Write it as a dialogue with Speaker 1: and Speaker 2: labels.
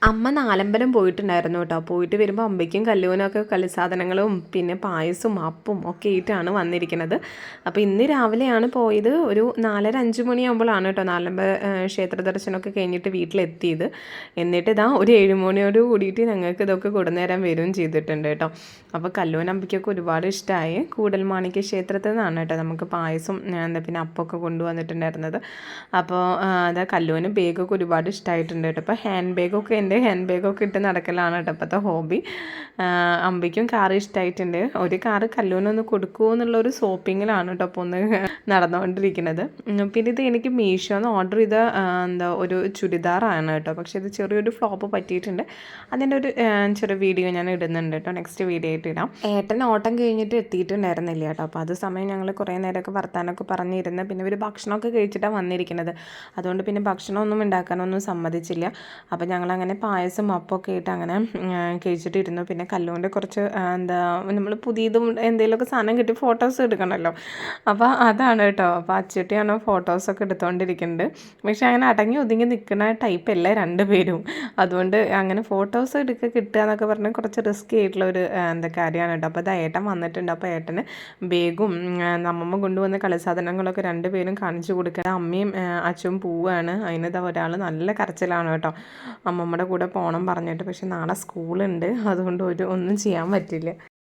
Speaker 1: അമ്മ നാലമ്പലം പോയിട്ടുണ്ടായിരുന്നു കേട്ടോ. പോയിട്ട് വരുമ്പോൾ അമ്മയ്ക്കും കല്ലൂനൊക്കെ കളിസാധനങ്ങളും പിന്നെ പായസവും അപ്പവും ഒക്കെ ആയിട്ടാണ് വന്നിരിക്കുന്നത്. അപ്പോൾ ഇന്ന് രാവിലെയാണ് പോയത്. ഒരു 4:30-5 മണിയാകുമ്പോഴാണ് കേട്ടോ നാലമ്പല ക്ഷേത്ര ദർശനമൊക്കെ കഴിഞ്ഞിട്ട് വീട്ടിലെത്തിയത്. എന്നിട്ട് ഇതാ ഒരു 7 മണിയോട് കൂടിയിട്ട് ഞങ്ങൾക്ക് ഇതൊക്കെ കൊടുന്നേരം വരികയും ചെയ്തിട്ടുണ്ട് കേട്ടോ. അപ്പോൾ കല്ലൂൻ അമ്മയ്ക്കൊക്കെ ഒരുപാട് ഇഷ്ടമായി. കൂടൽമാണിക്യ ക്ഷേത്രത്തിൽ നിന്നാണ് കേട്ടോ നമുക്ക് പായസം പിന്നെ അപ്പമൊക്കെ കൊണ്ടുവന്നിട്ടുണ്ടായിരുന്നത്. അപ്പോൾ അതാ കല്ലൂന് ബാഗൊക്കെ ഒരുപാട് ഇഷ്ടമായിട്ടുണ്ട് കേട്ടോ. അപ്പോൾ ഹാൻഡ് ബാഗൊക്കെ എൻ്റെ ഹാൻഡ് ബാഗൊക്കെ ഇട്ട് നടക്കലാണ് കേട്ടോ ഇപ്പോഴത്തെ ഹോബി. അമ്പയ്ക്കും കാറ് ഇഷ്ടമായിട്ടുണ്ട്. ഒരു കാറ് കല്ലൂനൊന്ന് കൊടുക്കുമോ എന്നുള്ളൊരു ഷോപ്പിങ്ങിലാണ് കേട്ടോ അപ്പോൾ ഒന്ന് നടന്നുകൊണ്ടിരിക്കുന്നത്. പിന്നെ ഇത് എനിക്ക് മീഷോന്ന് ഓർഡർ ചെയ്ത ഒരു ചുരിദാറാണ് കേട്ടോ. പക്ഷേ ഇത് ചെറിയൊരു ഫ്ലോപ്പ് പറ്റിയിട്ടുണ്ട്. അതിൻ്റെ ഒരു ചെറിയ വീഡിയോ ഞാൻ ഇടുന്നുണ്ട് കേട്ടോ. നെക്സ്റ്റ് വീഡിയോ ആയിട്ട് ഇടാം. ഏട്ടൻ ഓട്ടം കഴിഞ്ഞിട്ട് എത്തിയിട്ടുണ്ടായിരുന്നില്ല കേട്ടോ. അപ്പോൾ അത് സമയം ഞങ്ങൾ കുറേ നേരമൊക്കെ വർത്താനമൊക്കെ പറഞ്ഞിരുന്ന് പിന്നെ ഒരു ഭക്ഷണമൊക്കെ കഴിച്ചിട്ടാണ് വന്നിരിക്കുന്നത്. അതുകൊണ്ട് പിന്നെ ഭക്ഷണമൊന്നും ഉണ്ടാക്കാനൊന്നും സമ്മതിച്ചില്ല. അപ്പോൾ ഞങ്ങളങ്ങനെ പായസം അപ്പമൊക്കെ ആയിട്ട് അങ്ങനെ കഴിച്ചിട്ടിരുന്നു. പിന്നെ കല്ലൂൻ്റെ കുറച്ച് നമ്മൾ പുതിയതും എന്തെങ്കിലുമൊക്കെ സാധനം കിട്ടി ഫോട്ടോസ് എടുക്കണമല്ലോ. അപ്പോൾ അതാണ് കേട്ടോ. അപ്പോൾ അച്ചൂട്ടിയാണ് ഫോട്ടോസൊക്കെ എടുത്തുകൊണ്ടിരിക്കുന്നത്. പക്ഷേ അങ്ങനെ അടങ്ങി ഒതുങ്ങി നിൽക്കുന്ന ടൈപ്പ് അല്ല രണ്ടുപേരും. അതുകൊണ്ട് അങ്ങനെ ഫോട്ടോസ് കിട്ടുക എന്നൊക്കെ പറഞ്ഞാൽ കുറച്ച് റിസ്കി ആയിട്ടുള്ള ഒരു കാര്യമാണ് കേട്ടോ. അപ്പോൾ അത് ഏട്ടൻ വന്നിട്ടുണ്ട്. അപ്പോൾ ഏട്ടന് ബാഗും അമ്മമ്മ കൊണ്ടുവന്ന കളിസാധനങ്ങളൊക്കെ രണ്ടുപേരും കാണിച്ചു കൊടുക്കുക. അമ്മയും അച്ഛനും പോവുകയാണ്. അതിനിതാ ഒരാൾ നല്ല കരച്ചിലാണ് കേട്ടോ. അമ്മമ്മയുടെ കൂടെ പോകണം പറഞ്ഞിട്ട്. പക്ഷെ നാളെ സ്കൂളുണ്ട്, അതുകൊണ്ട് ഒന്നും ചെയ്യാൻ പറ്റില്ല.